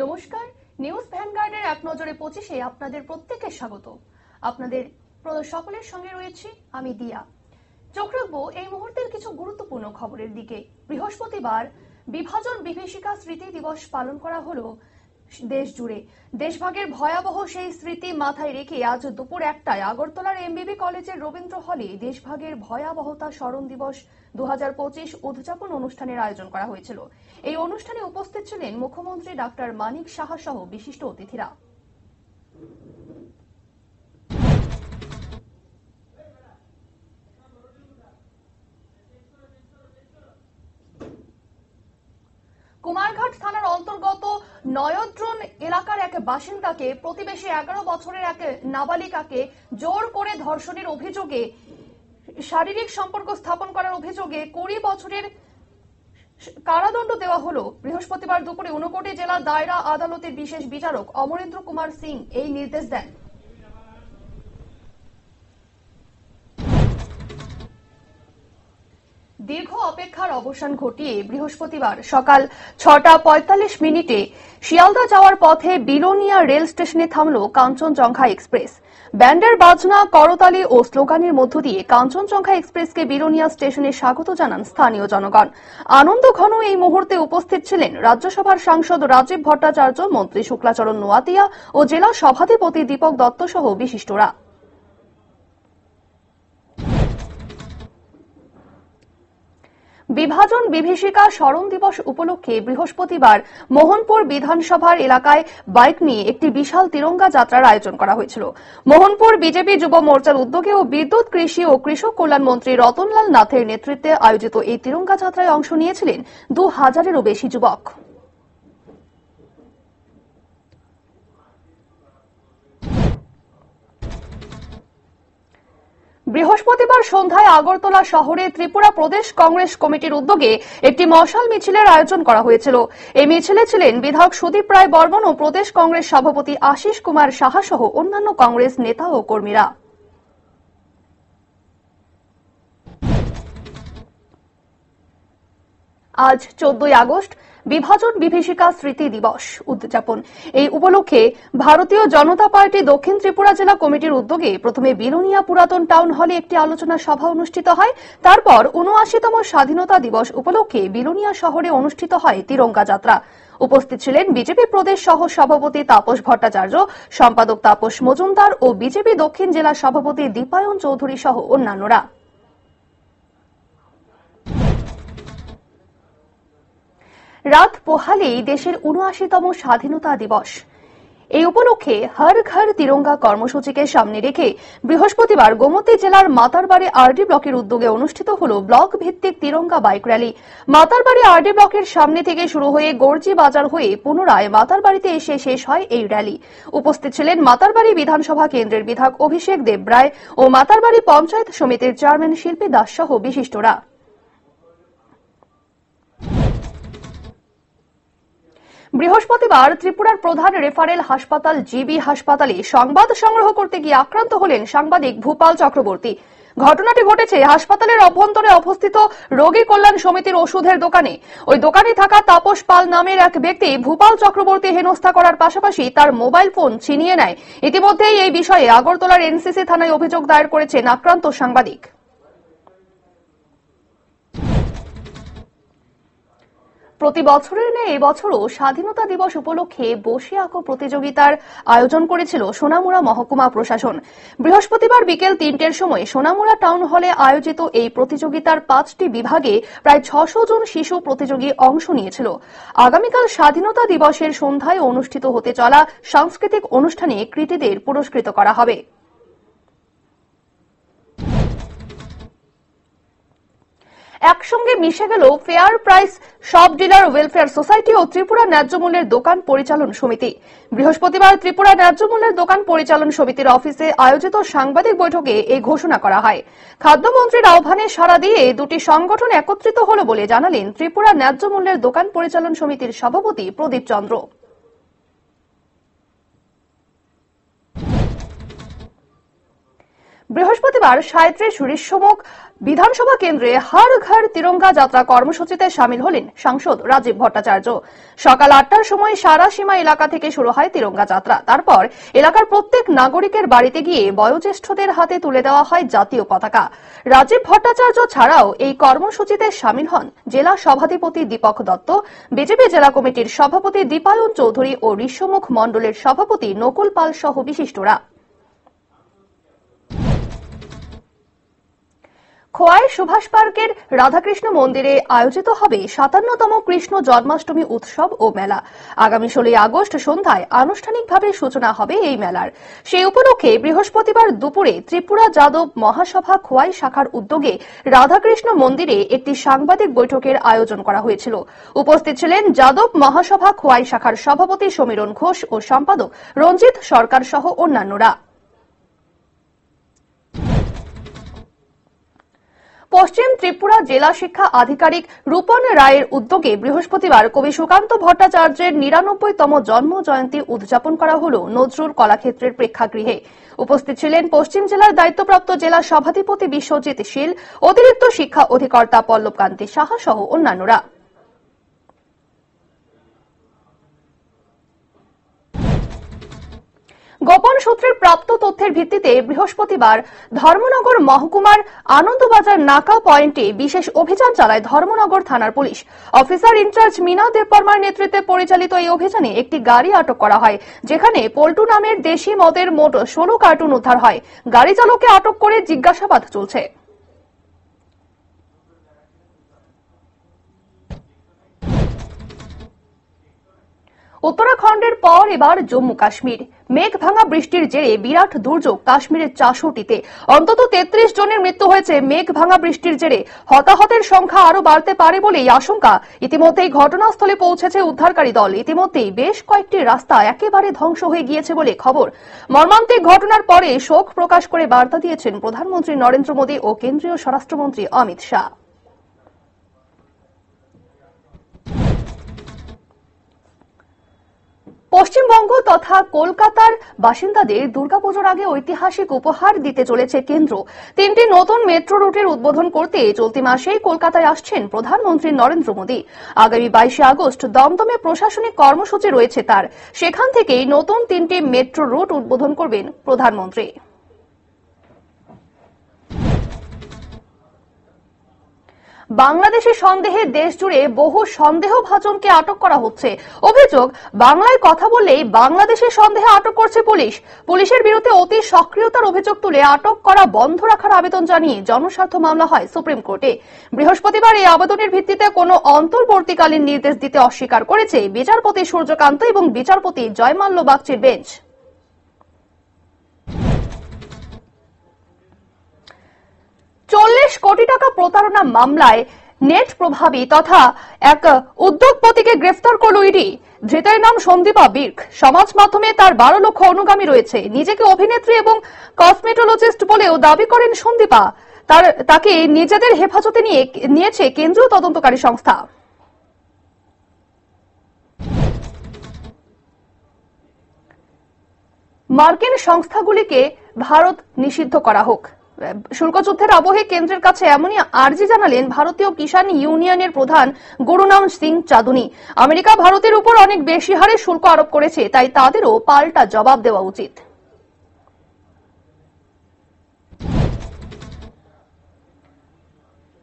নমস্কার, নিউজ ভ্যানগার্ডের এক নজরে 25-এ আপনাদের প্রত্যেককে স্বাগত। আপনাদের সকলের সঙ্গে রয়েছি আমি দিয়া। চোখ রাখবো এই মুহূর্তের কিছু গুরুত্বপূর্ণ খবরের দিকে। বৃহস্পতিবার বিভাজন বিভীষিকা স্মৃতি দিবস পালন করা হলো দেশ জুড়ে। দেশভাগের ভয়াবহ সেই স্মৃতি মাথায় রেখে আজ দুপুর 1টায় আগরতলার এমবিবি কলেজের রবীন্দ্র হলে দেশভাগের ভয়াবহতা স্মরণ দিবস 2025 উদযাপন অনুষ্ঠানের আয়োজন করা হয়েছিল। এই অনুষ্ঠানে উপস্থিত ছিলেন মুখ্যমন্ত্রী ডাক্তার মানিক সাহা সহ বিশিষ্ট অতিথিরা। কুমারঘাট থানার অন্তর্গত নয়দ্রন এলাকার এক বাসিন্দাকে প্রতিবেশী 11 বছরের এক নাবালিকাকে জোর করে ধর্ষণের অভিযোগে শারীরিক সম্পর্ক স্থাপন করার অভিযোগে 20 বছরের কারাদণ্ড দেওয়া হলো। বৃহস্পতিবার দুপুরে ঊনকোটি জেলা দায়রা আদালতের বিশেষ বিচারক অমরেন্দ্র কুমার সিং এই নির্দেশ দেন। দীর্ঘ অপেক্ষার অবসান ঘটিয়ে বৃহস্পতিবার সকাল 6:45 শিয়ালদা যাওয়ার পথে বিলোনিয়া রেল স্টেশনে থামল কাঞ্চনজঙ্ঘা এক্সপ্রেস। ব্যান্ডের বাজনা, করতালি ও স্লোগানের মধ্য দিয়ে কাঞ্চনজঙ্ঘা এক্সপ্রেসকে বিলোনিয়া স্টেশনে স্বাগত জানান স্থানীয় জনগণ। আনন্দ ঘন এই মুহূর্তে উপস্থিত ছিলেন রাজ্যসভার সাংসদ রাজীব ভট্টাচার্য, মন্ত্রী শুক্লাচরণ নোয়াতিয়া ও জেলা সভাধিপতি দীপক দত্ত সহ বিশিষ্টরা। বিভাজন বিভীষিকা স্মরণ দিবস উপলক্ষে বৃহস্পতিবার মোহনপুর বিধানসভার এলাকায় বাইক নিয়ে একটি বিশাল তিরঙ্গা যাত্রার আয়োজন করা হয়েছিল। মোহনপুর বিজেপি যুব মোর্চার উদ্যোগে ও বিদ্যুৎ, কৃষি ও কৃষক কল্যাণ মন্ত্রী রতনলাল নাথের নেতৃত্বে আয়োজিত এই তিরঙ্গা যাত্রায় অংশ নিয়েছিলেন 2000-এরও বেশি যুবক। বৃহস্পতিবার সন্ধ্যায় আগরতলা শহরে ত্রিপুরা প্রদেশ কংগ্রেস কমিটির উদ্যোগে একটি মশাল মিছিলের আয়োজন করা হয়েছিল। এই মিছিলে ছিলেন বিধায়ক সুদীপ রায় বর্মন ও প্রদেশ কংগ্রেস সভাপতি আশিস কুমার সাহা সহ অন্যান্য কংগ্রেস নেতা ও কর্মীরা। আজ 14 আগস্ট বিভাজন বিভীষিকা স্মৃতি দিবস উদযাপন। এই উপলক্ষে ভারতীয় জনতা পার্টি দক্ষিণ ত্রিপুরা জেলা কমিটির উদ্যোগে প্রথমে বিলোনিয়া পুরাতন টাউন হলে একটি আলোচনা সভা অনুষ্ঠিত হয়। তারপর 79তম স্বাধীনতা দিবস উপলক্ষে বিলোনিয়া শহরে অনুষ্ঠিত হয় তিরঙ্গা যাত্রা। উপস্থিত ছিলেন বিজেপি প্রদেশ সহ সভাপতি তাপস ভট্টাচার্য, সম্পাদক তাপস মজুমদার ও বিজেপি দক্ষিণ জেলা সভাপতি দীপায়ন চৌধুরী সহ অন্যান্যরা। রাত পোহালেই দেশের 79তম স্বাধীনতা দিবস। এই উপলক্ষে হর ঘর তিরঙ্গা কর্মসূচিকে সামনে রেখে বৃহস্পতিবার গোমতী জেলার মাতারবাড়ি আরডি ব্লকের উদ্যোগে অনুষ্ঠিত হল ব্লক ভিত্তিক Tiranga bike rally. Matarbari RD ব্লকের সামনে থেকে শুরু হয়ে গর্জি বাজার হয়ে পুনরায় মাতারবাড়িতে এসে শেষ হয় এই র্যালি। উপস্থিত ছিলেন মাতারবাড়ি বিধানসভা কেন্দ্রের বিধায়ক অভিষেক দেবরায় ও মাতারবাড়ি পঞ্চায়েত সমিতির চেয়ারম্যান শিল্পী দাস সহ বিশিষ্টরা। বৃহস্পতিবার ত্রিপুরার প্রধান রেফারেল হাসপাতাল জিবি হাসপাতালে সংবাদ সংগ্রহ করতে গিয়ে আক্রান্ত হলেন সাংবাদিক ভূপাল চক্রবর্তী। ঘটনাটি ঘটেছে হাসপাতালের অভ্যন্তরে অবস্থিত রোগী কল্যাণ সমিতির ওষুধের দোকানে। ওই দোকানে থাকা তাপস পাল নামের এক ব্যক্তি ভূপাল চক্রবর্তী হেনস্থা করার পাশাপাশি তার মোবাইল ফোন ছিনিয়ে নেয়। ইতিমধ্যেই এই বিষয়ে আগরতলার এনসিসি থানায় অভিযোগ দায়ের করেছেন আক্রান্ত সাংবাদিক। প্রতি বছরের ন্যায় এবছরও স্বাধীনতা দিবস উপলক্ষে বসে আঁকো প্রতিযোগিতার আয়োজন করেছিল সোনামুড়া মহকুমা প্রশাসন। বৃহস্পতিবার বিকেল 3টের সময় সোনামুড়া টাউন হলে আয়োজিত এই প্রতিযোগিতার 5টি বিভাগে প্রায় 600 জন শিশু প্রতিযোগী অংশ নিয়েছিল। আগামীকাল স্বাধীনতা দিবসের সন্ধ্যায় অনুষ্ঠিত হতে চলা সাংস্কৃতিক অনুষ্ঠানে কৃতীদের পুরস্কৃত করা হবে। একসঙ্গে মিশে গেল ফেয়ার প্রাইস সব ডিলার ওয়েলফেয়ার সোসাইটি ও ত্রিপুরা ন্যায্য মূল্যের দোকান পরিচালন সমিতি। বৃহস্পতিবার ত্রিপুরা ন্যায্য মূল্যের দোকান পরিচালন সমিতির অফিসে আয়োজিত সাংবাদিক বৈঠকে এই ঘোষণা করা হয়। খাদ্যমন্ত্রীর আহ্বানে সাড়া দিয়ে দুটি সংগঠন একত্রিত হল বলে জানালেন ত্রিপুরা ন্যায্য মূল্যের দোকান পরিচালন সমিতির সভাপতি প্রদীপ চন্দ্র। বৃহস্পতিবার ৩৭ ঋষ্যমুখ বিধানসভা কেন্দ্রে হর ঘর তিরঙ্গা যাত্রা কর্মসূচিতে সামিল হলেন সাংসদ রাজীব ভট্টাচার্য। সকাল ৮টার সময় সারা সীমা এলাকা থেকে শুরু হয় তিরঙ্গা যাত্রা। তারপর এলাকার প্রত্যেক নাগরিকের বাড়িতে গিয়ে বয়োজ্যেষ্ঠদের হাতে তুলে দেওয়া হয় জাতীয় পতাকা। রাজীব ভট্টাচার্য ছাড়াও এই কর্মসূচিতে সামিল হন জেলা সভাধিপতি দীপক দত্ত, বিজেপি জেলা কমিটির সভাপতি দীপায়ন চৌধুরী ও ঋষ্যমুখ মণ্ডলের সভাপতি নকুল পাল সহ বিশিষ্টরা। খোয়াই সুভাষ পার্কের রাধাকৃষ্ণ মন্দিরে আয়োজিত হবে ৫৭তম কৃষ্ণ জন্মাষ্টমী উৎসব ও মেলা। আগামী ১৬ আগস্ট সন্ধ্যায় আনুষ্ঠানিকভাবে সূচনা হবে এই মেলার। সেই উপলক্ষে বৃহস্পতিবার দুপুরে ত্রিপুরা যাদব মহাসভা খোয়াই শাখার উদ্যোগে রাধাকৃষ্ণ মন্দিরে একটি সাংবাদিক বৈঠকের আয়োজন করা হয়েছিল। উপস্থিত ছিলেন যাদব মহাসভা খোয়াই শাখার সভাপতি সমীরণ ঘোষ ও সম্পাদক রঞ্জিত সরকার সহ অন্যান্যরা। পশ্চিম ত্রিপুরা জেলা শিক্ষা আধিকারিক রূপন রায়ের উদ্যোগে বৃহস্পতিবার কবি সুকান্ত ভট্টাচার্যের ৯৯তম জন্ম জয়ন্তী উদযাপন করা হল নজরুল কলাক্ষেত্রের প্রেক্ষাগৃহে। উপস্থিত ছিলেন পশ্চিম জেলার দায়িত্বপ্রাপ্ত জেলা সভাধিপতি বিশ্বজিৎ শীল, অতিরিক্ত শিক্ষা অধিকর্তা পল্লবকান্তি সাহা সহ অন্যান্যরা। গোপন সূত্রের প্রাপ্ত তথ্যের ভিত্তিতে বৃহস্পতিবার ধর্মনগর মহকুমার আনন্দবাজার নাকা পয়েন্টে বিশেষ অভিযান চালায় ধর্মনগর থানার পুলিশ। অফিসার ইনচার্জ মীনা দেববর্মার নেতৃত্বে পরিচালিত এই অভিযানে একটি গাড়ি আটক করা হয়, যেখানে পল্টু নামের দেশি মদের মোট ১৬ কার্টুন উদ্ধার হয়। গাড়ি চালককে আটক করে জিজ্ঞাসাবাদ চলছে। উত্তরাখণ্ডের পর এবার জম্মু কাশ্মীর। মেঘ ভাঙা বৃষ্টির জেরে বিরাট দুর্যোগ কাশ্মীরের ৬৪তে। অন্তত ৩৩ জনের মৃত্যু হয়েছে মেঘ ভাঙা বৃষ্টির জেরে। হতাহতের সংখ্যা আরও বাড়তে পারে বলেই আশঙ্কা। ইতিমধ্যেই ঘটনাস্থলে পৌঁছেছে উদ্ধারকারী দল। ইতিমধ্যেই বেশ কয়েকটি রাস্তা একেবারে ধ্বংস হয়ে গিয়েছে বলে খবর। মর্মান্তিক ঘটনার পরে শোক প্রকাশ করে বার্তা দিয়েছেন প্রধানমন্ত্রী নরেন্দ্র মোদী ও কেন্দ্রীয় স্বরাষ্ট্রমন্ত্রী অমিত শাহ। পশ্চিমবঙ্গ তথা কলকাতার বাসিন্দাদের দুর্গাপুজোর আগে ঐতিহাসিক উপহার দিতে চলেছে কেন্দ্র। ৩টি নতুন মেট্রো রুটের উদ্বোধন করতে চলতি মাসেই কলকাতায় আসছেন প্রধানমন্ত্রী নরেন্দ্র মোদী। আগামী ২২ আগস্ট দমদমে প্রশাসনিক কর্মসূচি রয়েছে তার। সেখান থেকেই নতুন ৩টি মেট্রো রুট উদ্বোধন করবেন প্রধানমন্ত্রী। বাংলাদেশি সন্দেহে দেশজুড়ে বহু সন্দেহভাজনকে আটক করা হচ্ছে। অভিযোগ, বাংলায় কথা বললেই বাংলাদেশের সন্দেহে আটক করছে পুলিশ। পুলিশের বিরুদ্ধে অতি সক্রিয়তার অভিযোগ তুলে আটক করা বন্ধ রাখার আবেদন জানিয়ে জনস্বার্থ মামলা হয় সুপ্রিম কোর্টে। বৃহস্পতিবার এই আবেদনের ভিত্তিতে কোনো অন্তর্বর্তীকালীন নির্দেশ দিতে অস্বীকার করেছে বিচারপতি সূর্যকান্ত এবং বিচারপতি জয়মাল্য বাগচির বেঞ্চ। ৪০ কোটি টাকা প্রতারণা মামলায় নেট প্রভাবী তথা এক উদ্যোগপতিকে গ্রেফতার করল ইডি। ধৃতের নাম সন্দীপা বির্ক। সমাজ মাধ্যমে তার ১২ লক্ষ অনুগামী রয়েছে। নিজেকে অভিনেত্রী এবং কসমেটোলজিস্ট বলেও দাবি করেন সন্দীপা। তাকে নিজেদের হেফাজতে নিয়েছে কেন্দ্রীয় তদন্তকারী সংস্থা। মার্কিন সংস্থাগুলিকে ভারত নিষিদ্ধ করা হোক। শুল্কযুদ্ধের আবহে কেন্দ্রের কাছে এমনই আর্জি জানালেন ভারতীয় কিষাণ ইউনিয়নের প্রধান গুরুনাম সিং চাঁদুনি। আমেরিকা ভারতের উপর অনেক বেশি হারে শুল্ক আরোপ করেছে, তাই তাদেরও পাল্টা জবাব দেওয়া উচিত।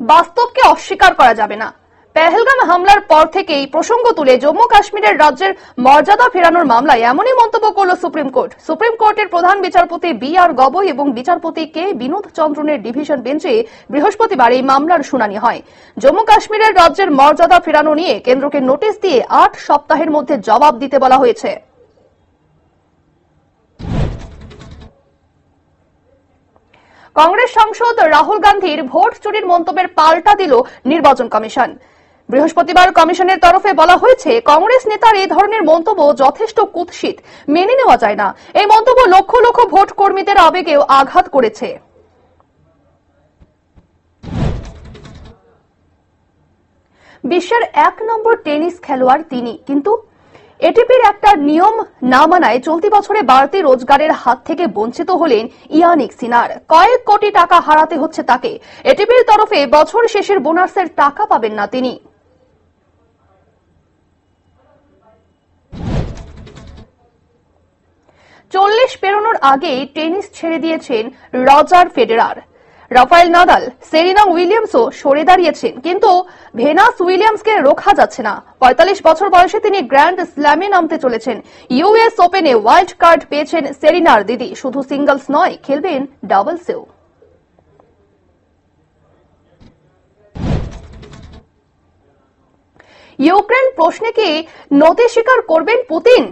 বাস্তবকে অস্বীকার করা যাবে না। পেহেলগাম হামলার পর থেকেই প্রসঙ্গ তুলে জম্মু কাশ্মীরের রাজ্যের মর্যাদা ফেরানোর মামলায় এমনই মন্তব্য করল সুপ্রিম কোর্ট। সুপ্রিম কোর্টের প্রধান বিচারপতি বি.আর. গগৈ এবং বিচারপতি কে বিনোদ চন্দ্রনের ডিভিশন বেঞ্চে বৃহস্পতিবার এই মামলার শুনানি হয়। জম্মু কাশ্মীরের রাজ্যের মর্যাদা ফেরানো নিয়ে কেন্দ্রকে নোটিশ দিয়ে ৮ সপ্তাহের মধ্যে জবাব দিতে বলা হয়েছে। কংগ্রেস সাংসদ রাহুল গান্ধীর ভোট চুরির মন্তব্যের পাল্টা দিল নির্বাচন কমিশন। বৃহস্পতিবার কমিশনের তরফে বলা হয়েছে, কংগ্রেস নেতার এই ধরনের মন্তব্য যথেষ্ট কুৎসিত, মেনে নেওয়া যায় না। এই মন্তব্য লক্ষ লক্ষ ভোট কর্মীদের আবেগেও আঘাত করেছে। বিশ্বের ১ নম্বর টেনিস খেলোয়াড় তিনি, কিন্তু এটিপির একটা নিয়ম না মানায় চলতি বছরে বাড়তি রোজগারের হাত থেকে বঞ্চিত হলেন ইয়ানিক সিনার। কয়েক কোটি টাকা হারাতে হচ্ছে তাকে। এটিপির তরফে বছর শেষের বোনাসের টাকা পাবেন না তিনি। চল্লিশ পেরোনোর আগেই টেনিস ছেড়ে দিয়েছেন Roger Federer. Rafael Nadal, Serena উইলিয়ামসও সরে দাঁড়িয়েছেন, কিন্তু ভেনাস উইলিয়ামসকে রোখা যাচ্ছে না। ৪৫ বছর বয়সে তিনি গ্র্যান্ড স্ল্যামে নামতে চলেছেন। ইউএস ওপেনে ওয়াইল্ড কার্ড পেয়েছেন সেরিনার দিদি। শুধু সিঙ্গলস নয়, খেলবেন ডাবলসেও। ইউক্রেন প্রশ্নে কি নতি স্বীকার করবেন পুতিন?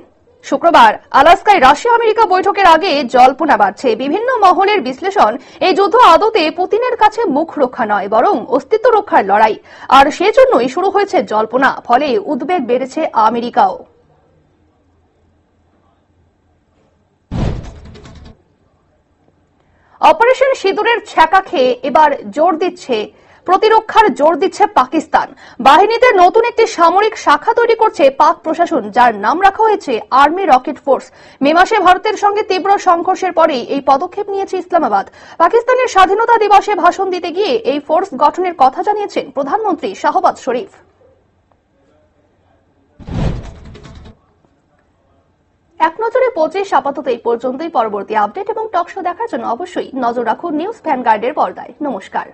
শুক্রবার আলাস্কায় রাশিয়া আমেরিকা বৈঠকের আগে জল্পনা বাড়ছে। বিভিন্ন মহলের বিশ্লেষণ, এই যুদ্ধ আদতে পুতিনের কাছে মুখ রক্ষা নয়, বরং অস্তিত্ব রক্ষার লড়াই। আর সেজন্যই শুরু হয়েছে জল্পনা, ফলে উদ্বেগ বেড়েছে আমেরিকাও। অপারেশন সিঁদুরের ছ্যাঁকা খেয়ে এবার প্রতিরক্ষার জোর দিচ্ছে পাকিস্তান। বাহিনীতে নতুন একটি সামরিক শাখা তৈরি করছে পাক প্রশাসন, যার নাম রাখা হয়েছে আর্মি রকেট ফোর্স। মে মাসে ভারতের সঙ্গে তীব্র সংঘর্ষের পরেই এই পদক্ষেপ নিয়েছে ইসলামাবাদ। পাকিস্তানের স্বাধীনতা দিবসে ভাষণ দিতে গিয়ে এই ফোর্স গঠনের কথা জানিয়েছেন প্রধানমন্ত্রী শাহবাজ শরীফ। এক নজরে ২৫ আপাতত এই পর্যন্তই। পরবর্তী আপডেট এবং টকশো দেখার জন্য অবশ্যই নজর রাখুন নিউজ ভ্যানগার্ডের পর্দায়। নমস্কার।